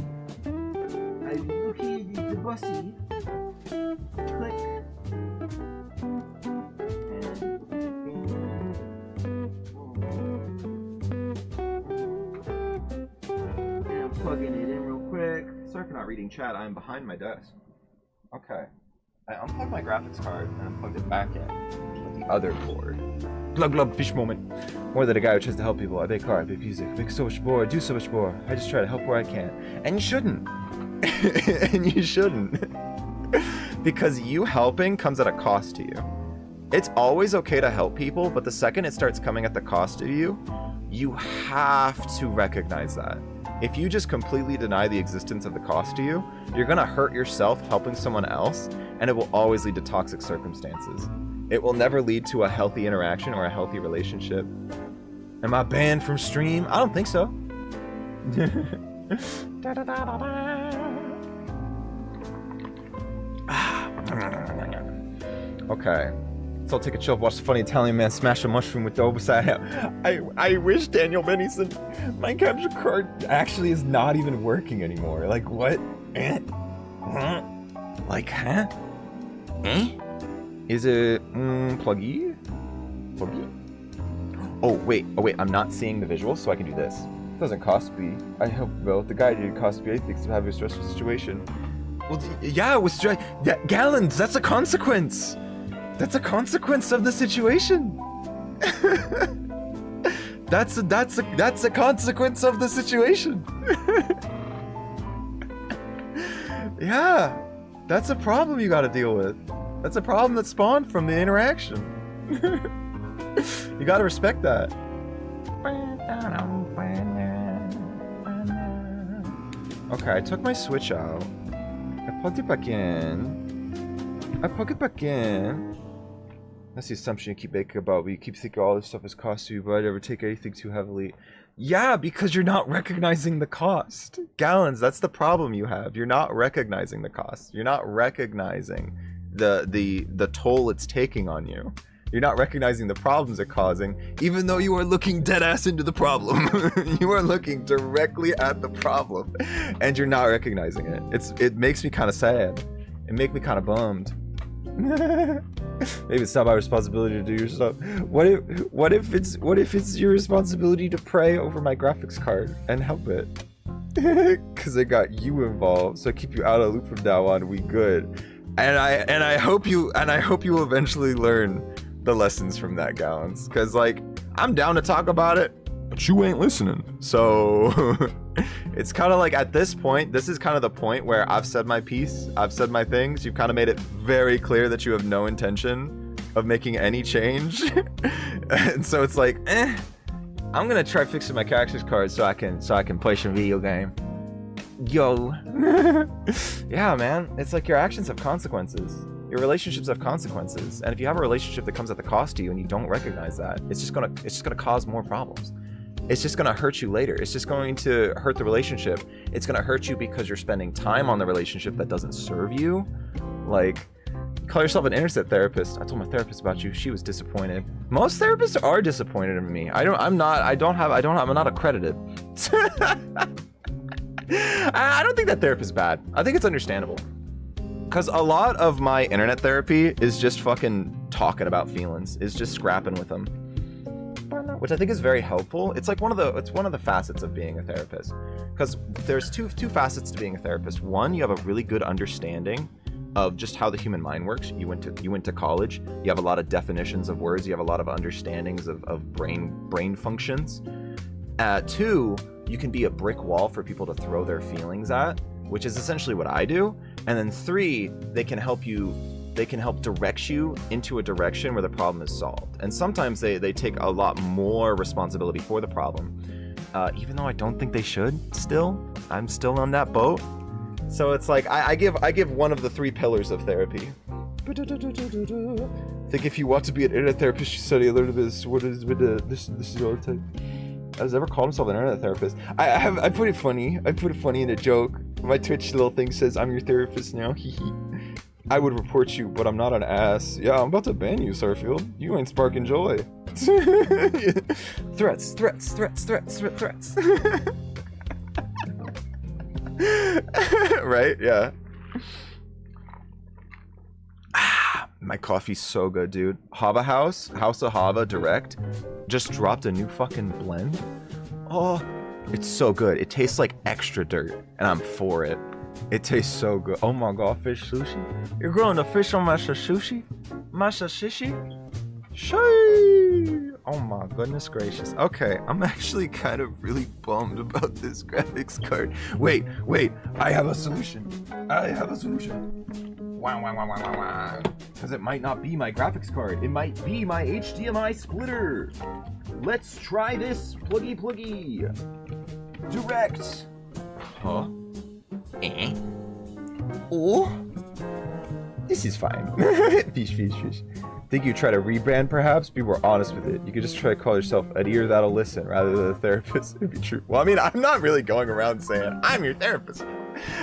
I located the bussy. Click. And I'm plugging it in real quick. Sorry for not reading chat, I'm behind my desk. Okay. I unplugged my graphics card and I plugged it back in with the other cord. Glub fish moment. More than a guy who tries to help people. I make art, I make music, I make so much more, I do so much more. I just try to help where I can. And you shouldn't. And you shouldn't. Because you helping comes at a cost to you. It's always okay to help people, but the second it starts coming at the cost of you, you have to recognize that. If you just completely deny the existence of the cost to you, you're gonna hurt yourself helping someone else, and it will always lead to toxic circumstances. It will never lead to a healthy interaction or a healthy relationship. Am I banned from stream? I don't think so. Okay. So I'll take a chill, watch the funny Italian man smash a mushroom with the oversized hat. I wish, Daniel Bennyson, my capture card actually is not even working anymore. Like, what? Like, huh? Is it, pluggy? Pluggy? Oh, wait, I'm not seeing the visual, so I can do this. It doesn't cost me. I help both. The guy didn't cost me anything to have a stressful situation. Well, yeah, it was Gallons, that's a consequence. That's a consequence of the situation. That's a consequence of the situation. Yeah, that's a problem you gotta deal with. That's a problem that spawned from the interaction. You gotta respect that. Okay, I took my Switch out. I plugged it back in. That's the assumption you keep making about me. You keep thinking all this stuff is cost to you, but I never take anything too heavily. Yeah, because you're not recognizing the cost. Gallons, that's the problem you have. You're not recognizing the cost. You're not recognizing the toll it's taking on you. You're not recognizing the problems it's causing, even though you are looking dead ass into the problem. You are looking directly at the problem, and you're not recognizing it. It makes me kind of sad. It makes me kind of bummed. Maybe it's not my responsibility to do your stuff. What if it's your responsibility to pray over my graphics card and help it? Cause it got you involved, so I keep you out of the loop from now on. We good. And I hope you will eventually learn the lessons from that, Gallons. Cause like I'm down to talk about it, but you ain't listening. So it's kind of like at this point, this is kind of the point where I've said my piece, I've said my things. You've kind of made it very clear that you have no intention of making any change. And so it's like, I'm gonna try fixing my character's card so I can play some video game. Yo. Yeah, man. It's like your actions have consequences. Your relationships have consequences. And if you have a relationship that comes at the cost to you and you don't recognize that, it's just gonna cause more problems. It's just gonna hurt you later. It's just going to hurt the relationship. It's gonna hurt you because you're spending time on the relationship that doesn't serve you. Like, call yourself an internet therapist. I told my therapist about you. She was disappointed. Most therapists are disappointed in me. I'm not accredited. I don't think that therapist is bad. I think it's understandable. Because a lot of my internet therapy is just fucking talking about feelings. Is just scrapping with them. Which I think is very helpful. It's like one of the facets of being a therapist. Because there's two facets to being a therapist. One, you have a really good understanding of just how the human mind works. You went to college. You have a lot of definitions of words. You have a lot of understandings of brain functions. Two, you can be a brick wall for people to throw their feelings at, which is essentially what I do. And then three, they can help direct you into a direction where the problem is solved. And sometimes they take a lot more responsibility for the problem. Even though I don't think they should I'm still on that boat. So it's like, I give one of the three pillars of therapy. I think if you want to be an internet therapist, you study a little bit of this is all the time. Has ever called himself an internet therapist? I put it funny. I put it funny in a joke. My Twitch little thing says, I'm your therapist now. I would report you, but I'm not an ass. Yeah, I'm about to ban you, Starfield. You ain't sparking joy. Threats. Right? Yeah. My coffee's so good, dude. Hava House of Hava Direct just dropped a new fucking blend. Oh, it's so good. It tastes like extra dirt, and I'm for it. It tastes so good. Oh my god, fish sushi? You're growing a fish on my sushi? My shishi? Shay! Oh my goodness gracious. Okay, I'm actually kind of really bummed about this graphics card. Wait, I have a solution. Wow. Because it might not be my graphics card. It might be my HDMI splitter. Let's try this pluggy. Direct. Huh? Oh, this is fine. Fish. Think you try to rebrand, perhaps? Be more honest with it. You could just try to call yourself an ear that'll listen rather than a therapist. It'd be true. Well, I mean, I'm not really going around saying I'm your therapist.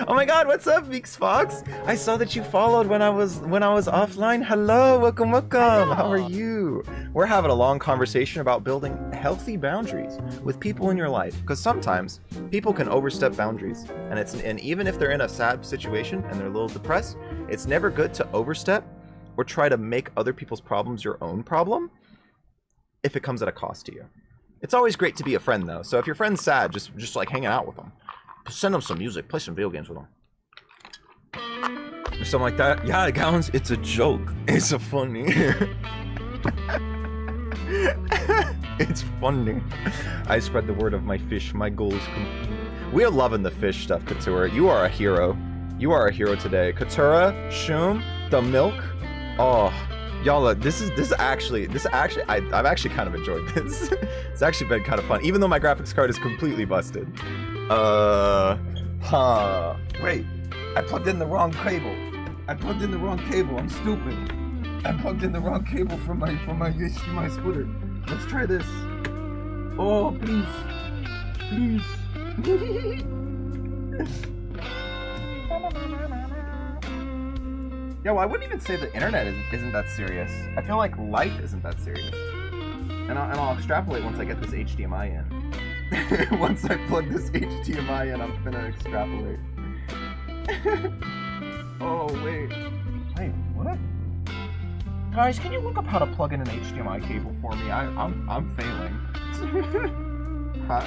Oh my god, what's up, Meeks Fox? I saw that you followed when I was offline. Hello, welcome. Hello. How are you? We're having a long conversation about building healthy boundaries with people in your life, because sometimes people can overstep boundaries, and even if they're in a sad situation and they're a little depressed, it's never good to overstep or try to make other people's problems your own problem if it comes at a cost to you. It's always great to be a friend, though. So if your friend's sad, just like hanging out with them. Send them some music, play some video games with them. Or something like that. Yeah, Gallons, it's a joke. It's a funny. It's funny. I spread the word of my fish. My goal is complete. We are loving the fish stuff, Katura. You are a hero. You are a hero today. Katura, Shum, the milk. Oh, y'all, I've actually kind of enjoyed this. It's actually been kind of fun, even though my graphics card is completely busted. Wait, I plugged in the wrong cable. I'm stupid. I plugged in the wrong cable from my HDMI splitter. Let's try this. Oh, please. Yo, I wouldn't even say the internet isn't that serious. I feel like life isn't that serious. And I'll extrapolate once I get this HDMI in. Once I plug this HDMI in, I'm gonna extrapolate. Oh, wait, what? Guys, can you look up how to plug in an HDMI cable for me? I'm failing. Huh?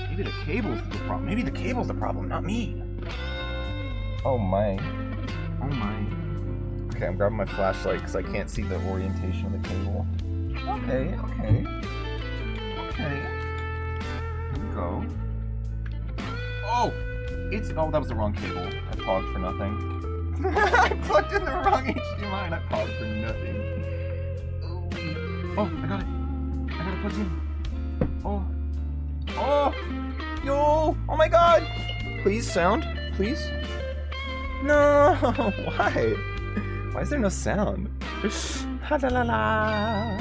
Maybe the cable's the problem. Not me. Oh my. Okay, I'm grabbing my flashlight because I can't see the orientation of the cable. Okay. Here we go. Oh, that was the wrong cable. I paused for nothing. I plugged in the wrong HDMI and I paused for nothing. Oh, I got it plugged in. Oh. Oh. Yo. Oh my god. Please, sound. Please. No. Why? Why is there no sound? Ha la la la.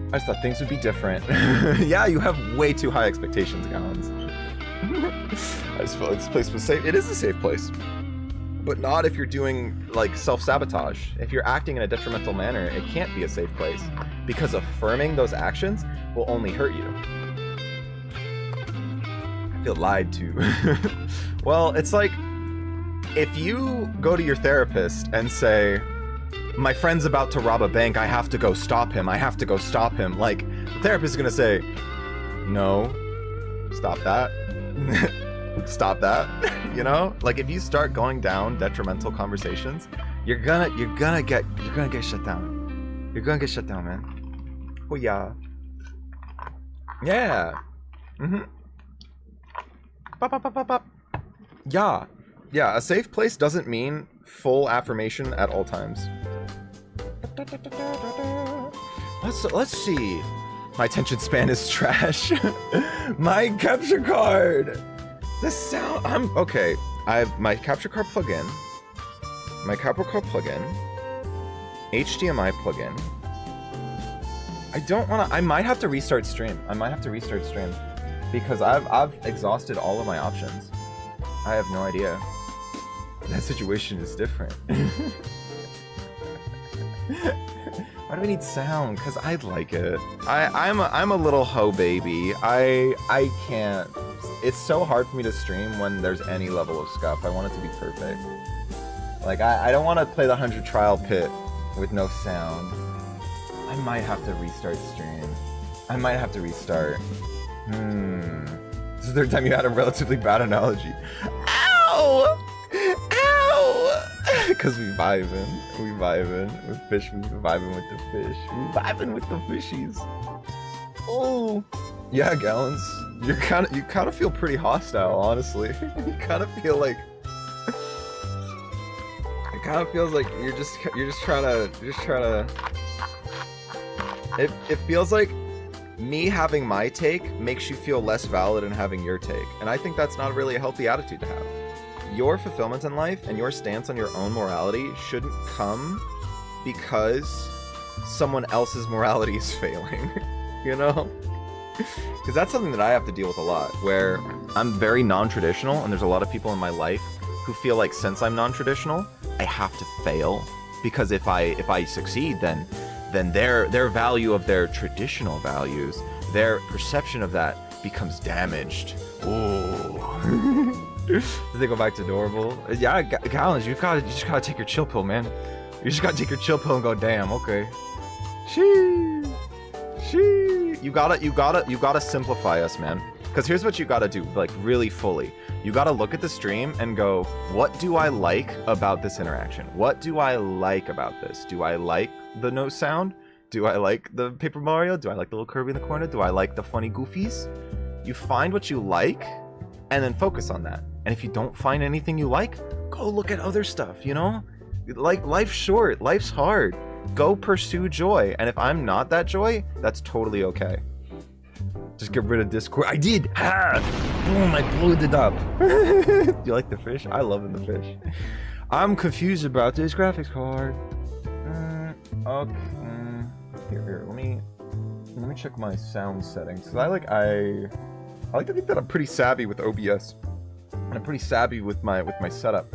I just thought things would be different. Yeah, you have way too high expectations, Gallons. I just feel like this place was safe. It is a safe place. But not if you're doing, like, self-sabotage. If you're acting in a detrimental manner, it can't be a safe place. Because affirming those actions will only hurt you. I feel lied to. Well, it's like, if you go to your therapist and say, my friend's about to rob a bank, I have to go stop him, I have to go stop him. Like, the therapist is gonna say, no, stop that. Stop that. You know? Like, if you start going down detrimental conversations, you're gonna get shut down. You're gonna get shut down, man. Oh yeah. Yeah. Mm-hmm. Bop, bop, bop, bop, bop. Yeah. Yeah, a safe place doesn't mean full affirmation at all times. Let's see. My attention span is trash. My capture card. The sound. Okay. I have my capture card plugin. My capture card plugin. HDMI plugin. I don't want to. I might have to restart stream. Because I've exhausted all of my options. I have no idea. That situation is different. Why do we need sound? Because I'd like it. I'm a little hoe baby. I can't. It's so hard for me to stream when there's any level of scuff. I want it to be perfect. Like, I don't want to play the 100 trial pit with no sound. I might have to restart stream. I might have to restart. This is the third time you had a relatively bad analogy. Ow! Ow! Because we vibing with fish, we vibing with the fish, we vibing with the fishies. Oh, yeah, Gallons, you kind of feel pretty hostile, honestly. You kind of feel like it kind of feels like you're just trying to. It feels like me having my take makes you feel less valid in having your take, and I think that's not really a healthy attitude to have. Your fulfillment in life and your stance on your own morality shouldn't come because someone else's morality is failing, you know? Because that's something that I have to deal with a lot, where I'm very non-traditional, and there's a lot of people in my life who feel like since I'm non-traditional, I have to fail, because if I succeed, then their value of their traditional values, their perception of that becomes damaged. Ooh. Did they go back to adorable? Yeah, Collins, you just gotta take your chill pill, man. You just gotta take your chill pill and go, damn, okay. Shee. You gotta simplify us, man. Because here's what you gotta do, like, really fully. You gotta look at the stream and go, what do I like about this interaction? What do I like about this? Do I like the no sound? Do I like the Paper Mario? Do I like the little Kirby in the corner? Do I like the funny goofies? You find what you like, and then focus on that. And if you don't find anything you like, go look at other stuff, you know? Like, life's short, life's hard. Go pursue joy. And if I'm not that joy, that's totally okay. Just get rid of Discord. I did! Ha! Boom, I blew it up. Do you like the fish? I love the fish. I'm confused about this graphics card. Okay. Here, let me check my sound settings. Cause I like to think that I'm pretty savvy with OBS. And I'm pretty savvy with my setup.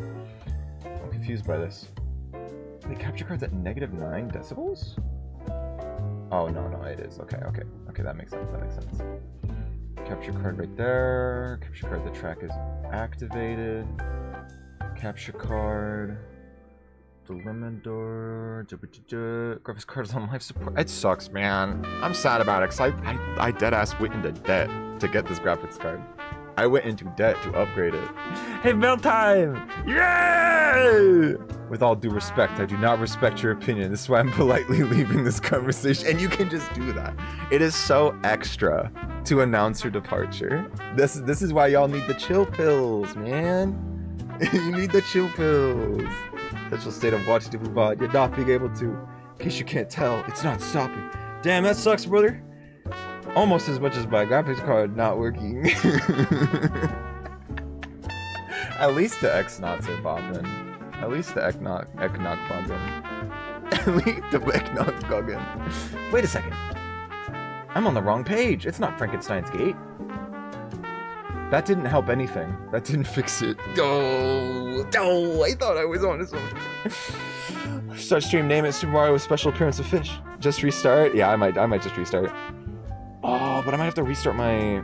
I'm confused by this. The capture card's at -9 decibels? Oh no, it is. Okay, that makes sense. Capture card right there. Capture card, the track is activated. Capture card. Delimiter. Graphics card is on life support. It sucks, man. I'm sad about it because I deadass went into debt to get this graphics card. I went into debt to upgrade it. Hey, mail time! Yay! With all due respect, I do not respect your opinion. This is why I'm politely leaving this conversation. And you can just do that. It is so extra to announce your departure. This is why y'all need the chill pills, man. You need the chill pills. Special state of watching the VOD. You're not being able to. In case you can't tell, it's not stopping. Damn, that sucks, brother. Almost as much as my graphics card not working. At least the X-Knots are popping. At least the Ek-Knock popping. At least the Ek-Knock popping. Wait a second. I'm on the wrong page. It's not Frankenstein's Gate. That didn't help anything. That didn't fix it. Oh, I thought I was on this one. Start stream, name it Super Mario with special appearance of fish. Just restart? Yeah, I might just restart. Oh, but I might have to restart my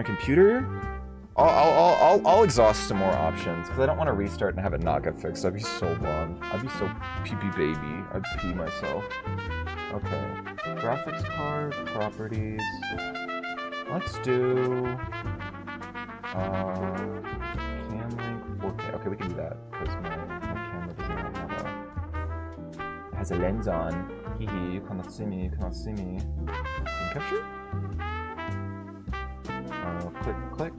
computer. I'll exhaust some more options because I don't want to restart and have it not get fixed. I'd be so bummed. I'd be so pee-pee baby. I'd pee myself. Okay. Graphics card, properties. Let's do cam link 4K. Okay, we can do that because my camera doesn't have it has a lens on. Hehe, you cannot see me, you cannot see me. Can capture? Click.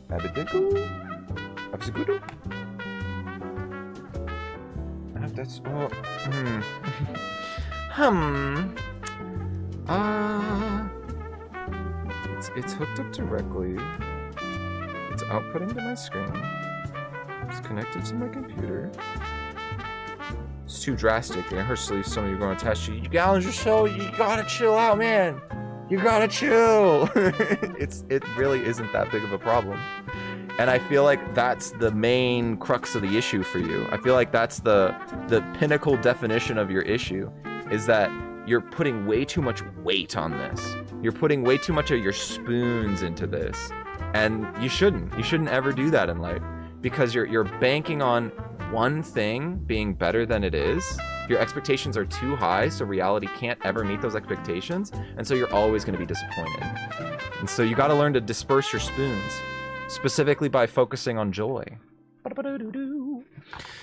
Abadiku. Absigudu. That's It's hooked up directly. It's outputting to my screen. It's connected to my computer. It's too drastic. And hopefully some of you are going to test you. You gallons your show. You gotta chill out, man. You gotta chill. It really isn't that big of a problem. And I feel like that's the main crux of the issue for you. I feel like that's the pinnacle definition of your issue, is that you're putting way too much weight on this. You're putting way too much of your spoons into this. And you shouldn't. You shouldn't ever do that in life, because you're banking on one thing being better than it is. Your expectations are too high, so reality can't ever meet those expectations, and so you're always going to be disappointed. And so you got to learn to disperse your spoons, specifically by focusing on joy.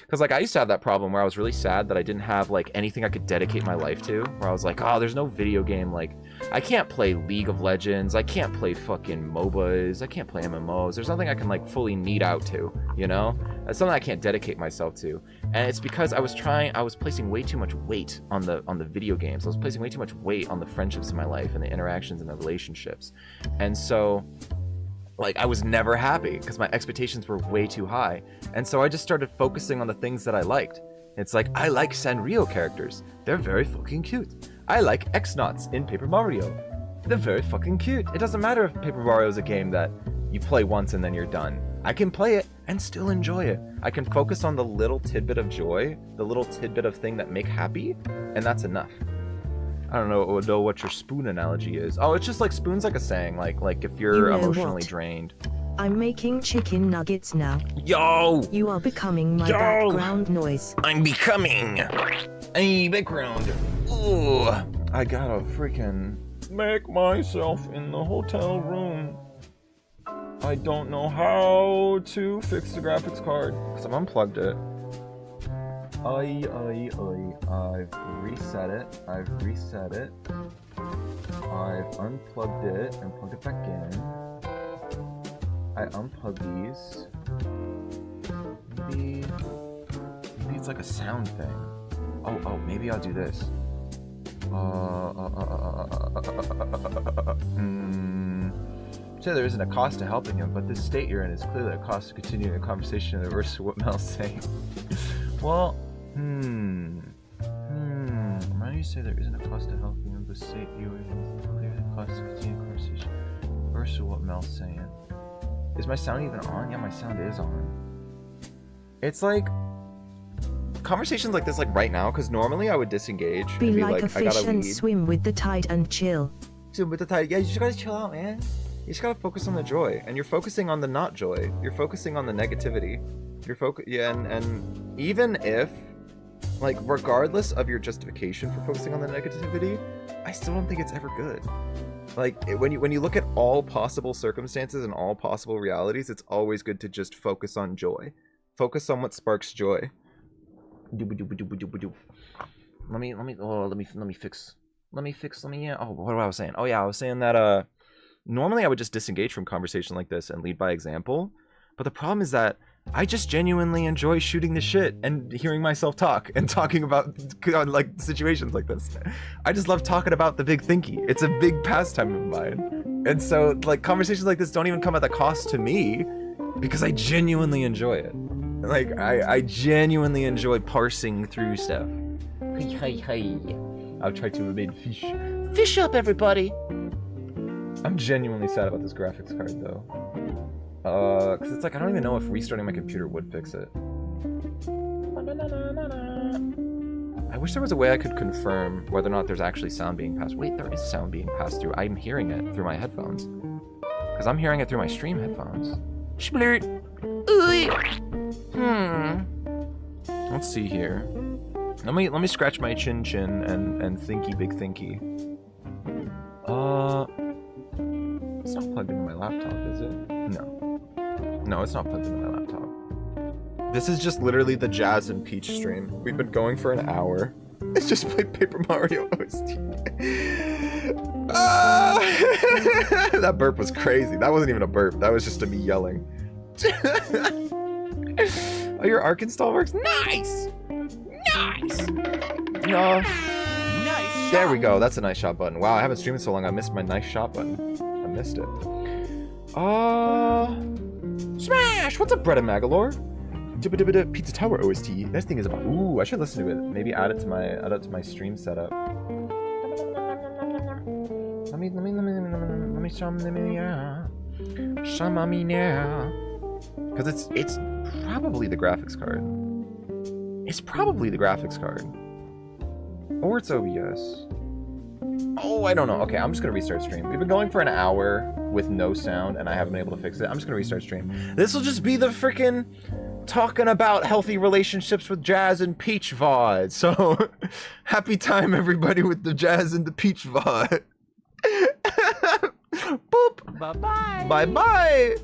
Because like I used to have that problem where I was really sad that I didn't have like anything I could dedicate my life to, where I was like, oh, there's no video game, like I can't play League of Legends, I can't play fucking MOBAs, I can't play MMOs, there's nothing I can like fully need out to, you know? That's something I can't dedicate myself to. And it's because I was placing way too much weight on the video games. I was placing way too much weight on the friendships in my life and the interactions and the relationships. And so like I was never happy because my expectations were way too high. And so I just started focusing on the things that I liked. It's like, I like Sanrio characters. They're very fucking cute. I like X-Knots in Paper Mario. They're very fucking cute. It doesn't matter if Paper Mario is a game that you play once and then you're done. I can play it and still enjoy it. I can focus on the little tidbit of joy, the little tidbit of thing that make happy, and that's enough. I don't know what your spoon analogy is. Oh, it's just like spoon's like a saying, like if you're emotionally drained. I'm making chicken nuggets now. Yo! You are becoming my background noise. I'm becoming a background. Ooh, I gotta freaking make myself in the hotel room. I don't know how to fix the graphics card because I've unplugged it. I've reset it. I've unplugged it and plugged it back in. I unplug these. Maybe it's like a sound thing. Oh, maybe I'll do this. Say there isn't a cost to helping him, but this state you're in is clearly a cost to continuing a conversation in reverse of what Mel's saying. Well, why do you say there isn't a cost to helping him, but state you're in is clearly a cost to continuing a conversation in reverse of what Mel's saying? Is my sound even on? Yeah, my sound is on. It's like conversations like this, like right now, because normally I would disengage. Be and like a fish and swim with the tide and chill. Swim with the tide. Yeah, you just gotta chill out, man. You just gotta focus on the joy, and you're focusing on the not joy. You're focusing on the negativity. And even if, like, regardless of your justification for focusing on the negativity, I still don't think it's ever good. Like, when you look at all possible circumstances and all possible realities, it's always good to just focus on joy. Focus on what sparks joy. Let me fix. Oh, what was I saying? Oh yeah, I was saying that normally I would just disengage from conversation like this and lead by example. But the problem is that I just genuinely enjoy shooting the shit and hearing myself talk and talking about like situations like this. I just love talking about the big thinky. It's a big pastime of mine. And so like conversations like this don't even come at the cost to me because I genuinely enjoy it. Like I genuinely enjoy parsing through stuff. I'll try to remain fish. Fish up, everybody. I'm genuinely sad about this graphics card though. Cause it's like I don't even know if restarting my computer would fix it. I wish there was a way I could confirm whether or not there's actually sound being passed. Wait, there is sound being passed through. I'm hearing it through my headphones. Cause I'm hearing it through my stream headphones. Splurt. Let's see here. Let me scratch my chin and thinky big thinky. It's not plugged into my laptop, is it? No. No, it's not plugged into my laptop. This is just literally the Jazz and Peach stream. We've been going for an hour. It's just played Paper Mario OST. That burp was crazy. That wasn't even a burp. That was just me yelling. Oh, your Arc install works? Nice! Nice! No. Nice. There we go. That's a nice shot button. Wow, I haven't streamed so long. I missed my nice shot button. I missed it. Smash! What's up, Bread and Magalore? Pizza Tower OST. That thing is about. Ooh, I should listen to it. Maybe add it to my stream setup. Let me some me now. Because it's probably the graphics card. It's probably the graphics card. Or it's OBS. Oh, I don't know. Okay, I'm just gonna restart stream. We've been going for an hour with no sound, and I haven't been able to fix it. I'm just gonna restart stream. This will just be the freaking talking about healthy relationships with Jazz and Peach VOD. So, happy time, everybody, with the Jazz and the Peach VOD. Boop. Bye-bye. Bye-bye.